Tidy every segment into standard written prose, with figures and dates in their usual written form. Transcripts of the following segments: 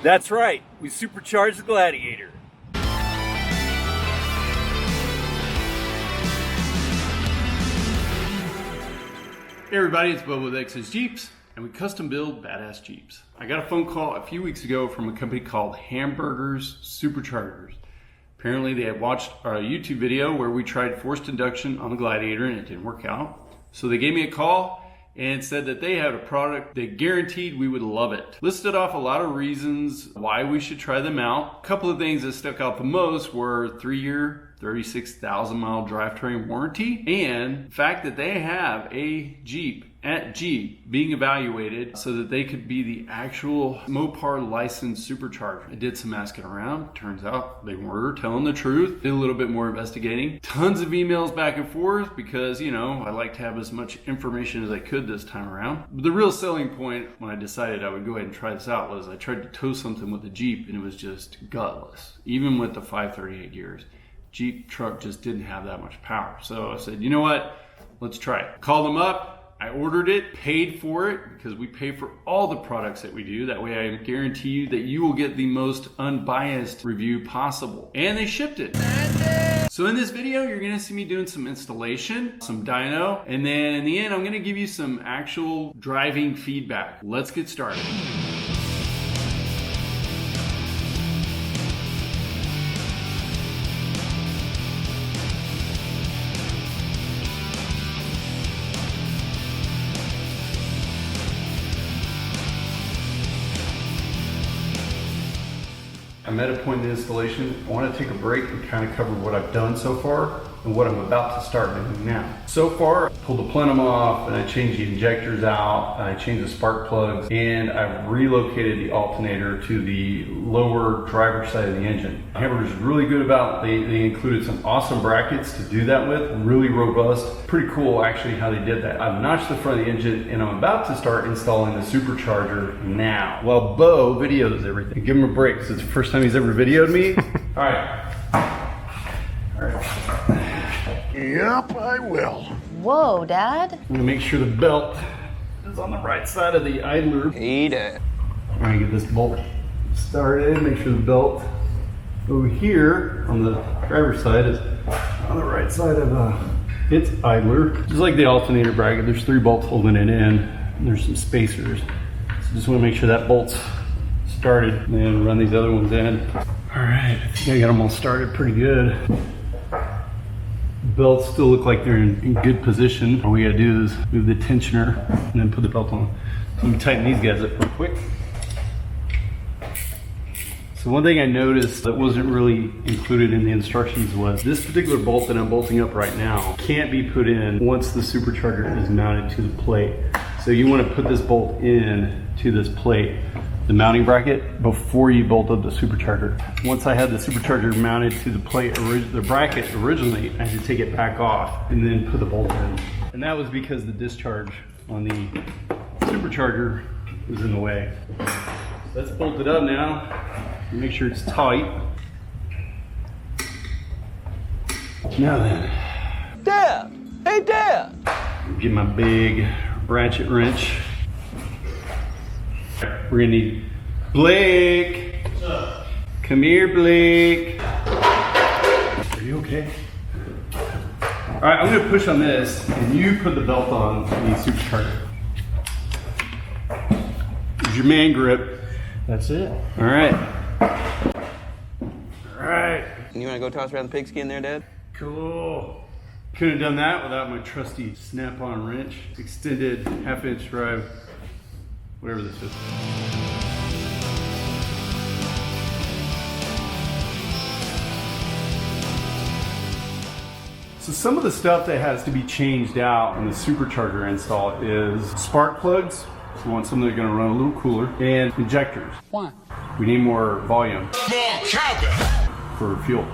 That's right, we supercharged the Gladiator. Hey everybody, it's Bobo with X's Jeeps, and we custom build badass Jeeps. I got a phone call a few weeks ago from a company called Hamburger's Superchargers. Apparently they had watched our YouTube video where we tried forced induction on the Gladiator and it didn't work out. So they gave me a call and said that they had a product they guaranteed we would love it. Listed off a lot of reasons why we should try them out. A couple of things that stuck out the most were 3-year, 36,000 mile drivetrain warranty, and the fact that they have a Jeep at Jeep being evaluated so that they could be the actual Mopar licensed supercharger. I did some asking around. Turns out they were telling the truth. Did a little bit more investigating. Tons of emails back and forth because, you know, I like to have as much information as I could this time around. But the real selling point when I decided I would go ahead and try this out was I tried to tow something with the Jeep and it was just gutless. Even with the 538 gears, Jeep truck just didn't have that much power. So I said, you know what? Let's try it. Called them up. I ordered it, paid for it, because we pay for all the products that we do. That way I guarantee you that you will get the most unbiased review possible. And they shipped it. So in this video, you're gonna see me doing some installation, some dyno, and then in the end, I'm gonna give you some actual driving feedback. Let's get started. I'm at a point in the installation. I want to take a break and kind of cover what I've done so far and what I'm about to start doing now. So far, I pulled the plenum off and I changed the injectors out, and I changed the spark plugs, and I've relocated the alternator to the lower driver's side of the engine. Hamburger's really good about, they included some awesome brackets to do that with, really robust. Pretty cool actually how they did that. I've notched the front of the engine and I'm about to start installing the supercharger now. Well, Bo videos everything. Give him a break because it's the first time he's ever videoed me. All right. All right. Yep, I will. Whoa, Dad. I'm gonna make sure the belt is on the right side of the idler. Eat it. I'm gonna get this bolt started, make sure the belt over here on the driver's side is on the right side of its idler. Just like the alternator bracket, there's 3 bolts holding it in, and there's some spacers. So just wanna make sure that bolt's started, and then run these other ones in. All right, I think I got them all started pretty good. Belts still look like they're in good position. All we gotta do is move the tensioner and then put the belt on. So let me tighten these guys up real quick. So one thing I noticed that wasn't really included in the instructions was this particular bolt that I'm bolting up right now can't be put in once the supercharger is mounted to the plate. So you wanna put this bolt in to this plate, the mounting bracket, before you bolt up the supercharger. Once I had the supercharger mounted to the plate, the bracket originally, I had to take it back off and then put the bolt in. And that was because the discharge on the supercharger was in the way. So let's bolt it up now. Make sure it's tight. Now then. Dad! Hey, Dad! Get my big ratchet wrench. We're gonna need Blake. What's up? Come here, Blake. Are you okay? All right, I'm gonna push on this, and you put the belt on the supercharger. Use your man grip. That's it. All right. All right. You wanna go toss around the pigskin there, Dad? Cool. Couldn't have done that without my trusty snap-on wrench, extended half-inch drive, whatever this is. So some of the stuff that has to be changed out on the supercharger install is spark plugs. We want something that's gonna run a little cooler, and injectors. Why? We need more volume for fuel.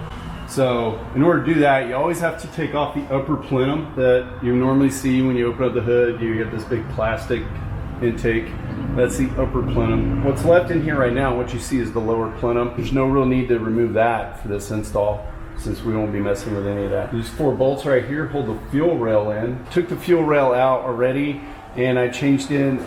So in order to do that, you always have to take off the upper plenum that you normally see when you open up the hood. You get this big plastic intake. That's the upper plenum. What's left in here right now, what you see is the lower plenum. There's no real need to remove that for this install, since we won't be messing with any of that. These 4 bolts right here hold the fuel rail in. Took the fuel rail out already and I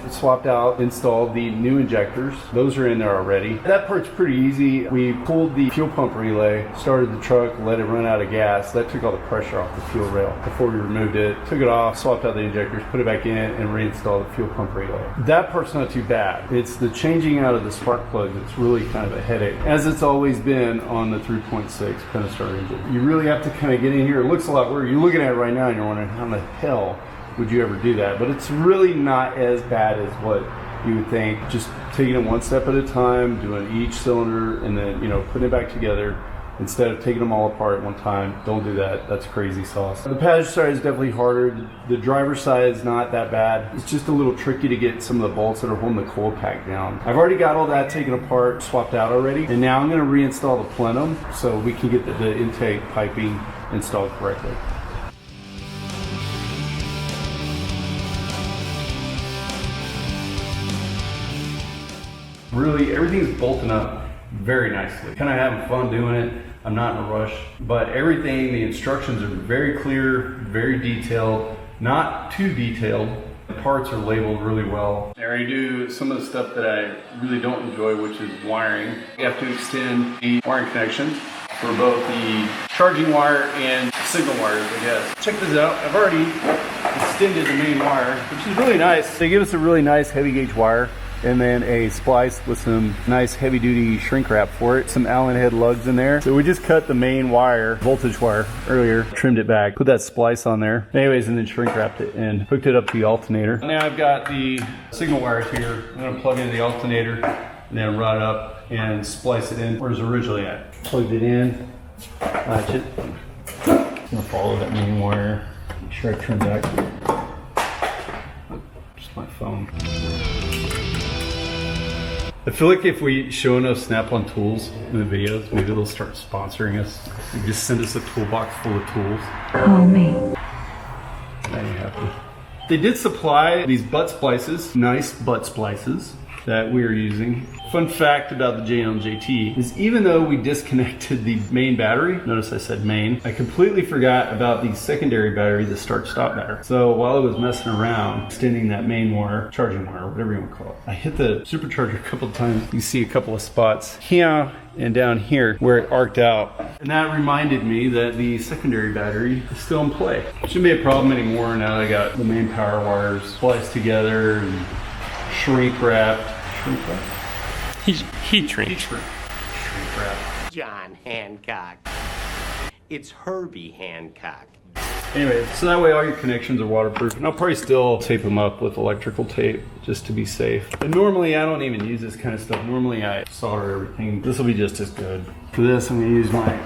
swapped out, installed the new injectors. Those are in there already. That part's pretty easy. We pulled the fuel pump relay, started the truck, let it run out of gas. That took all the pressure off the fuel rail before we removed it. Took it off, swapped out the injectors, put it back in, and reinstalled the fuel pump relay. That part's not too bad. It's the changing out of the spark plug that's really kind of a headache, as it's always been on the 3.6 Pentastar engine. You really have to kind of get in here. It looks a lot weird. You're looking at it right now and you're wondering, how in the hell would you ever do that? But it's really not as bad as what you would think. Just taking it one step at a time, doing each cylinder, and then, putting it back together instead of taking them all apart at one time. Don't do that. That's crazy sauce. The passenger side is definitely harder. The driver's side is not that bad. It's just a little tricky to get some of the bolts that are holding the coil pack down. I've already got all that taken apart, swapped out already, and now I'm going to reinstall the plenum so we can get the intake piping installed correctly. Really, everything's bolting up very nicely. Kind of having fun doing it. I'm not in a rush, but everything, the instructions are very clear, very detailed, not too detailed. The parts are labeled really well. I already do some of the stuff that I really don't enjoy, which is wiring. You have to extend the wiring connections for both the charging wire and signal wires, I guess. Check this out. I've already extended the main wire, which is really nice. They give us a really nice heavy gauge wire, and then a splice with some nice heavy duty shrink wrap for it. Some Allen head lugs in there. So we just cut the main wire, voltage wire earlier, trimmed it back, put that splice on there. Anyways, and then shrink wrapped it and hooked it up to the alternator. Now I've got the signal wires here. I'm gonna plug in the alternator and then run it up and splice it in where it was originally at. Plugged it in, latch it. I'm gonna follow that main wire. Make sure I trim back. Just my phone. I feel like if we show enough Snap-on tools in the videos, maybe they'll start sponsoring us. They just send us a toolbox full of tools. Call me. Now you have to. They did supply these butt splices, nice butt splices that we are using. Fun fact about the JL JT is even though we disconnected the main battery, notice I said main, I completely forgot about the secondary battery, the start-stop battery. So while I was messing around, extending that main wire, charging wire, whatever you want to call it, I hit the supercharger a couple of times. You see a couple of spots here and down here where it arced out. And that reminded me that the secondary battery is still in play. Shouldn't be a problem anymore now that I got the main power wires spliced together and shrink wrapped. Heat shrink. Shrink wrapped. John Hancock. It's Herbie Hancock. Anyway, so that way all your connections are waterproof. And I'll probably still tape them up with electrical tape just to be safe. But normally I don't even use this kind of stuff. Normally I solder everything. This will be just as good. For this, I'm gonna use my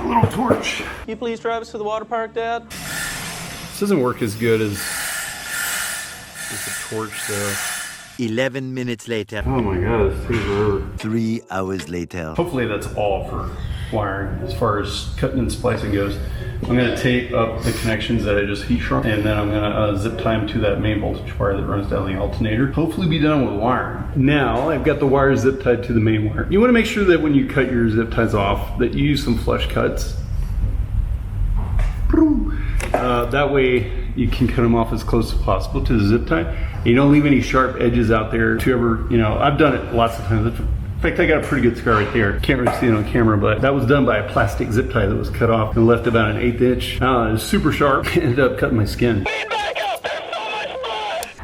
little torch. Can you please drive us to the water park, Dad? This doesn't work as good as the torch though. 11 minutes later. Oh my god, this takes forever. 3 hours later. Hopefully that's all for wiring. As far as cutting and splicing goes, I'm going to tape up the connections that I just heat shrunk, and then I'm going to zip tie them to that main voltage wire that runs down the alternator. Hopefully be done with wiring. Now I've got the wire zip tied to the main wire. You want to make sure that when you cut your zip ties off that you use some flush cuts. That way you can cut them off as close as possible to the zip tie. You don't leave any sharp edges out there to ever, I've done it lots of times. In fact, I got a pretty good scar right there. Can't really see it on camera, but that was done by a plastic zip tie that was cut off and left about an 1/8 inch. It was super sharp. Ended up cutting my skin.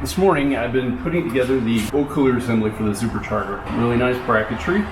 This morning, I've been putting together the oil cooler assembly for the Supercharger. Really nice bracketry.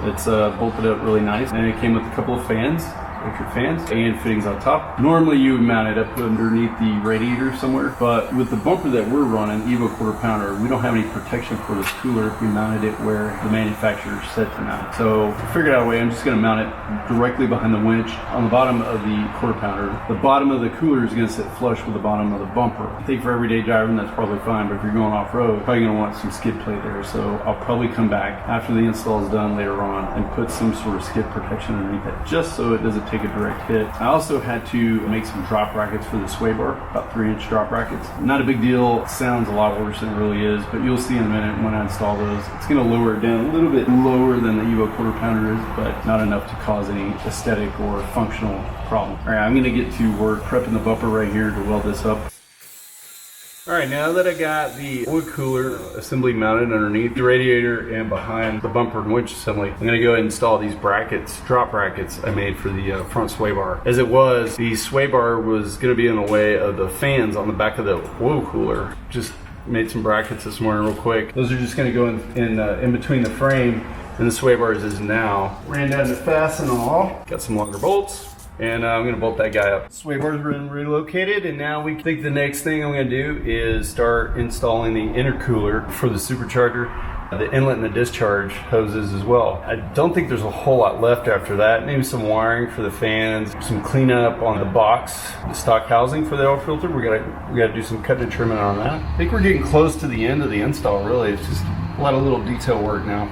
It's bolted up really nice, and it came with a couple of fans. Electric fans and fittings on top. Normally you would mount it up underneath the radiator somewhere, but with the bumper that we're running, Evo 1/4 pounder, we don't have any protection for this cooler if we mounted it where the manufacturer said to mount it. So I figured out a way. I'm just going to mount it directly behind the winch on the bottom of the 1/4 pounder. The bottom of the cooler is going to sit flush with the bottom of the bumper. I think for everyday driving that's probably fine, but if you're going off-road, you're probably going to want some skid plate there. So I'll probably come back after the install is done later on and put some sort of skid protection underneath it, just so it doesn't take a direct hit. I also had to make some drop brackets for the sway bar, about 3-inch drop brackets. Not a big deal, it sounds a lot worse than it really is, but you'll see in a minute when I install those. It's going to lower it down a little bit lower than the Evo 1/4 pounder is, but not enough to cause any aesthetic or functional problem. All right, I'm going to get to work prepping the bumper right here to weld this up. All right, now that I got the oil cooler assembly mounted underneath the radiator and behind the bumper and winch assembly, I'm gonna go ahead and install these brackets, drop brackets I made for the front sway bar. As it was, the sway bar was gonna be in the way of the fans on the back of the oil cooler. Just made some brackets this morning real quick. Those are just gonna go in between the frame and the sway bars is now. Ran down to fasten all. Got some longer bolts. And I'm gonna bolt that guy up. Sway bar's been relocated, and now we think the next thing I'm gonna do is start installing the intercooler for the supercharger, the inlet and the discharge hoses as well. I don't think there's a whole lot left after that. Maybe some wiring for the fans, some cleanup on the box, the stock housing for the oil filter. We gotta do some cutting and trimming on that. I think we're getting close to the end of the install, really. It's just a lot of little detail work now.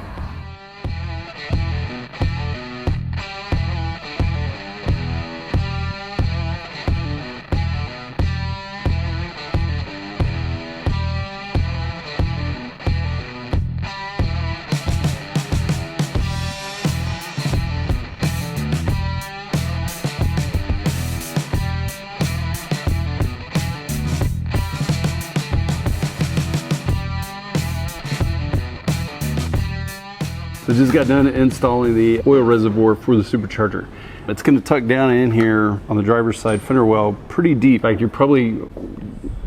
So just got done installing the oil reservoir for the supercharger. It's going to tuck down in here on the driver's side fender well pretty deep. Like you're probably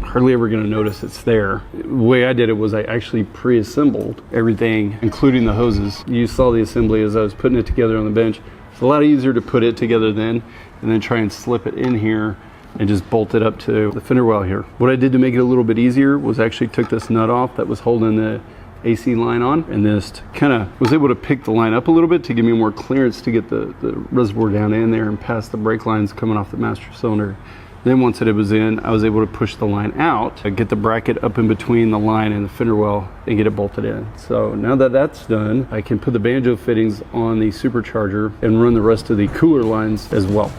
hardly ever going to notice it's there. The way I did it was I actually pre-assembled everything, including the hoses. You saw the assembly as I was putting it together on the bench. It's a lot easier to put it together then and then try and slip it in here and just bolt it up to the fender well here. What I did to make it a little bit easier was actually took this nut off that was holding the AC line on, and just kind of was able to pick the line up a little bit to give me more clearance to get the reservoir down in there and past the brake lines coming off the master cylinder. Then once it was in, I was able to push the line out, get the bracket up in between the line and the fender well and get it bolted in. So now that that's done, I can put the banjo fittings on the supercharger and run the rest of the cooler lines as well.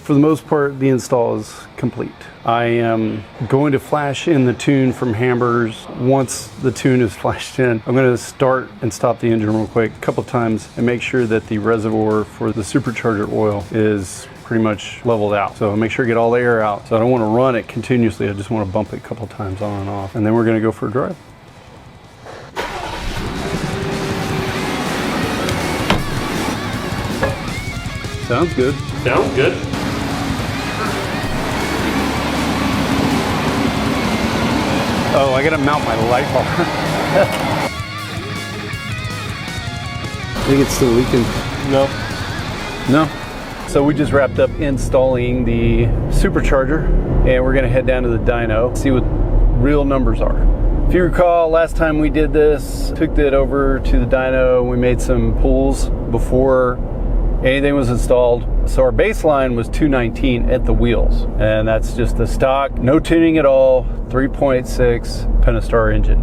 For the most part, the install is complete. I am going to flash in the tune from Hamburgers. Once the tune is flashed in, I'm going to start and stop the engine real quick a couple times and make sure that the reservoir for the supercharger oil is pretty much leveled out. So I'll make sure I get all the air out. So I don't want to run it continuously. I just want to bump it a couple times on and off. And then we're going to go for a drive. Sounds good. Sounds good. Oh, I gotta mount my light bar. I think it's still leaking. No. No. So we just wrapped up installing the supercharger and we're gonna head down to the dyno, see what real numbers are. If you recall, last time we did this, took it over to the dyno, we made some pulls before anything was installed. So our baseline was 219 at the wheels, and that's just the stock, no tuning at all, 3.6 Pentastar engine.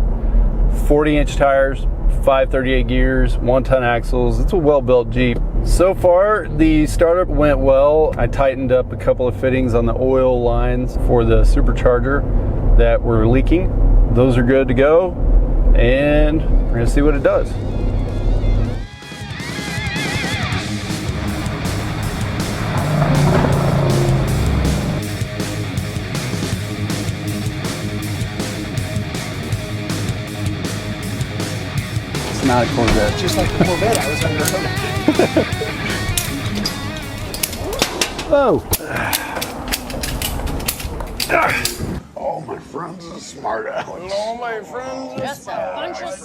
40-inch tires, 538 gears, 1-ton axles. It's a well-built Jeep. So far, the startup went well. I tightened up a couple of fittings on the oil lines for the supercharger that were leaking. Those are good to go, and we're gonna see what it does. Not a Corvette. Just like the Corvette, I was under Oh! all my friends are smart ass. All my friends are Just a bunch of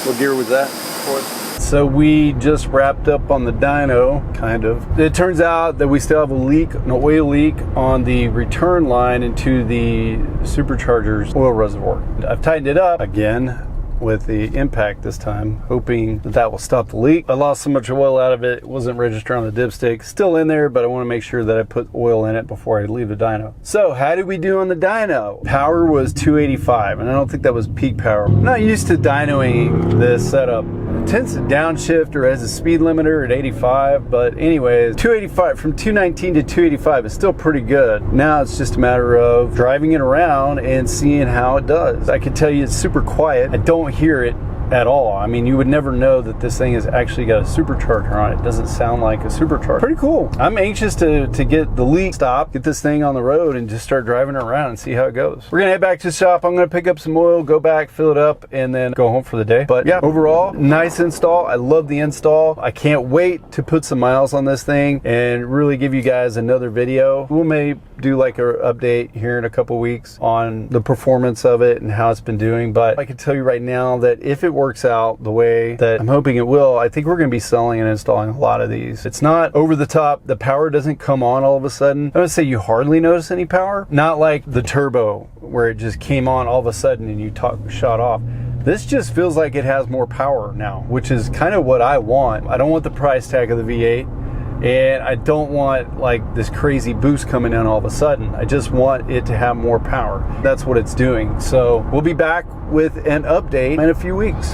What gear was that? Fourth. So we just wrapped up on the dyno, kind of. It turns out that we still have a leak, an oil leak on the return line into the Supercharger's oil reservoir. I've tightened it up again with the impact this time, hoping that that will stop the leak. I lost so much oil out of it, it wasn't registered on the dipstick. Still in there, but I want to make sure that I put oil in it before I leave the dyno. So how did we do on the dyno? Power was 285, and I don't think that was peak power. I'm not used to dynoing this setup. It tends to downshift or has a speed limiter at 85, but anyways, 285 from 219 to 285 is still pretty good. Now it's just a matter of driving it around and seeing how it does. I can tell you it's super quiet. I don't hear it at all. I mean, you would never know that this thing has actually got a supercharger on it. It doesn't sound like a supercharger. Pretty cool. I'm anxious to get the leak stopped, get this thing on the road, and just start driving it around and see how it goes. We're gonna head back to the shop. I'm gonna pick up some oil, go back, fill it up, and then go home for the day. But yeah, overall, nice install. I love the install. I can't wait to put some miles on this thing and really give you guys another video. We'll maybe do like an update here in a couple weeks on the performance of it and how it's been doing. But I can tell you right now that if it works out the way that I'm hoping it will, I think we're going to be selling and installing a lot of these. It's not over the top. The power doesn't come on all of a sudden. I would say you hardly notice any power. Not like the turbo where it just came on all of a sudden and you shot off. This just feels like it has more power now, which is kind of what I want. I don't want the price tag of the V8. And I don't want like this crazy boost coming in all of a sudden. I just want it to have more power. That's what it's doing. So we'll be back with an update in a few weeks.